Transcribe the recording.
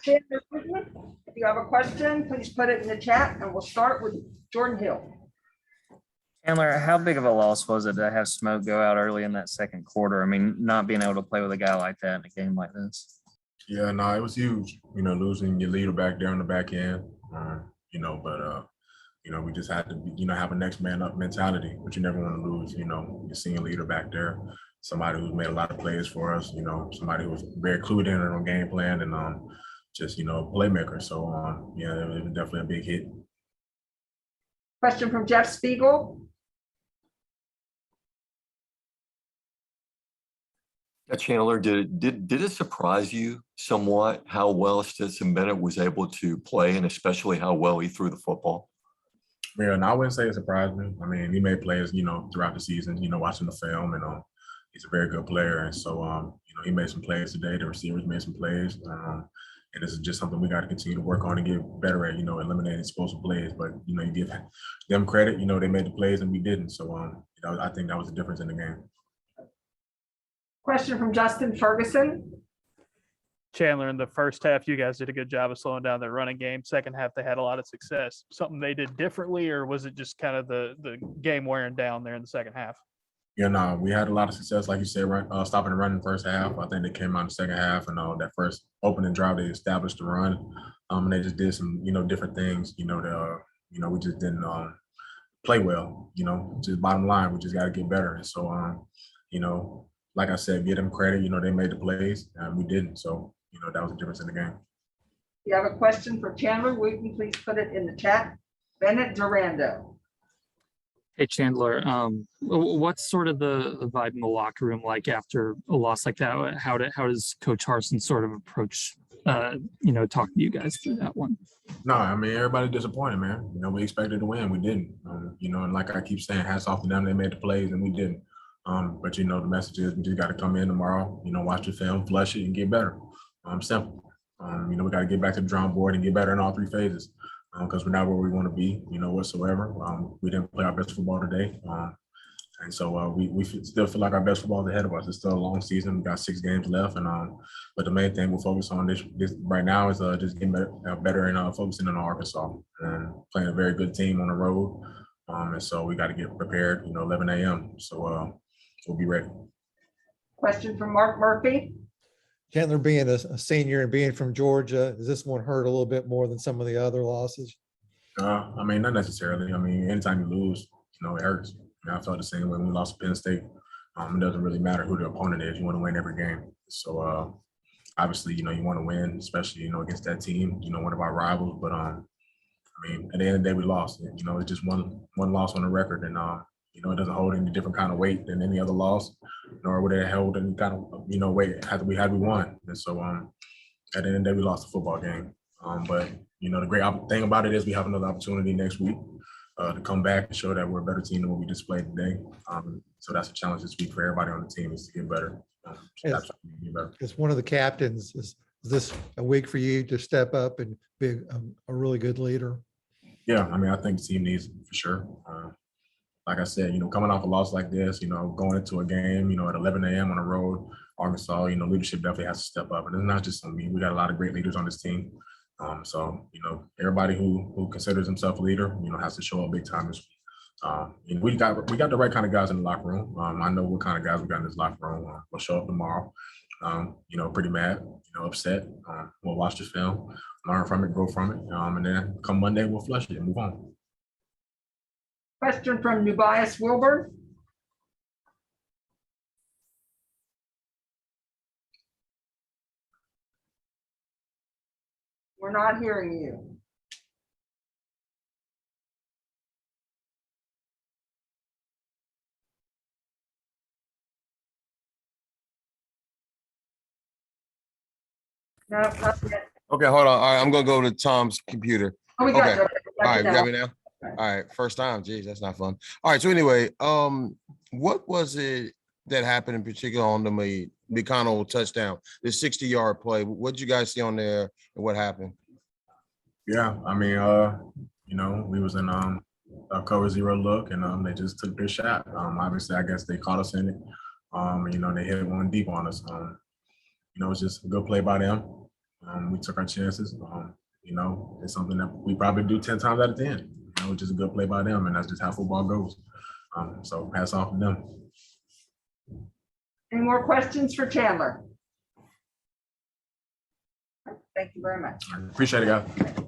Chandler Whitman. If you have a question, please put it in the chat and we'll start with Jordan Hill. Chandler, how big of a loss was it to have Smoke go out early in that second quarter? I mean, not being able to play with a guy like that in a game like this. Yeah, no, it was huge. Losing your leader back there on the back end. We just had to, have a next man up mentality, but you never want to lose. Your senior leader back there, somebody who's made a lot of plays for us. Somebody who was very clued in on game plan and just playmaker. So it was definitely a big hit. Question from Jeff Spiegel. Chandler, did it surprise you somewhat how well Stetson Bennett was able to play, and especially how well he threw the football? Yeah, no, I wouldn't say it surprised me. I mean, he made plays, throughout the season, watching the film, and he's a very good player. And so, he made some plays today. The receivers made some plays. And this is just something we got to continue to work on and get better at, eliminating explosive plays. But, you give them credit, they made the plays and we didn't. So, I think that was the difference in the game. Question from Justin Ferguson. Chandler, in the first half, you guys did a good job of slowing down their running game. Second half, they had a lot of success. Something they did differently, or was it just kind of the game wearing down there in the second half? Yeah, no, we had a lot of success, like you said, right? Stopping the run in the first half. I think they came out in the second half, and that first opening drive, they established the run. And they just did some, different things. We just didn't play well. Just bottom line, we just got to get better. And so, like I said, give them credit. They made the plays, and we didn't. So, that was the difference in the game. If you have a question for Chandler, will you please put it in the chat? Bennett Durando. Hey Chandler, what's sort of the vibe in the locker room like after a loss like that? How does Coach Harsin sort of approach, talking to you guys through that one? No, I mean, everybody disappointed, man. We expected to win, we didn't. And like I keep saying, hats off to them, they made the plays and we didn't. But the message is we just got to come in tomorrow, watch the film, flush it, and get better. Simple. We got to get back to the drawing board and get better in all three phases. Because we're not where we want to be, whatsoever. We didn't play our best football today. And so we still feel like our best football is ahead of us. It's still a long season. We got 6 games left. And but the main thing we'll focus on this right now is just getting better and focusing on Arkansas and playing a very good team on the road. And so we got to get prepared, 11 a.m. So we'll be ready. Question from Mark Murphy. Chandler, being a senior and being from Georgia, does this one hurt a little bit more than some of the other losses? I mean, not necessarily. I mean, anytime you lose, it hurts. I felt the same way when we lost to Penn State. It doesn't really matter who the opponent is. You want to win every game. So obviously, you want to win, especially, against that team, one of our rivals. But I mean, at the end of the day, we lost. It's just one loss on the record, and it doesn't hold any different kind of weight than any other loss, nor would it hold any kind of, weight had we won. And so at the end of the day, we lost the football game. But, the great thing about it is we have another opportunity next week to come back and show that we're a better team than what we displayed today. So that's a challenge this week for everybody on the team is to get better. As one of the captains, is this a week for you to step up and be a really good leader? Yeah, I mean, I think the team needs it for sure. Like I said, coming off a loss like this, going into a game, at 11 a.m. on the road, Arkansas, leadership definitely has to step up. And it's not just on me. We got a lot of great leaders on this team. So, everybody who considers himself a leader, has to show up big time this week. We got the right kind of guys in the locker room. I know what kind of guys we got in this locker room. We'll show up tomorrow, pretty mad, upset. We'll watch the film, learn from it, grow from it. And then come Monday, we'll flush it and move on. Question from Nubias Wilbur. We're not hearing you. No, not yet. Okay, hold on. All right, I'm gonna go to Tom's computer. Oh, we got Okay. you. All right, you now. got me now? All right, first time. Geez, that's not fun. All right, so anyway, what was it that happened in particular on the McConnell touchdown, the 60-yard play? What did you guys see on there and what happened? Yeah, I mean, we was in a cover zero look and they just took their shot. Obviously, I guess they caught us in it. They hit one deep on us. It's just a good play by them. We took our chances. You know, it's something that we probably do 10 times out of 10. You know, which is a good play by them, and that's just how football goes. So hats off to them. Any more questions for Chandler? Thank you very much. I appreciate it, guys.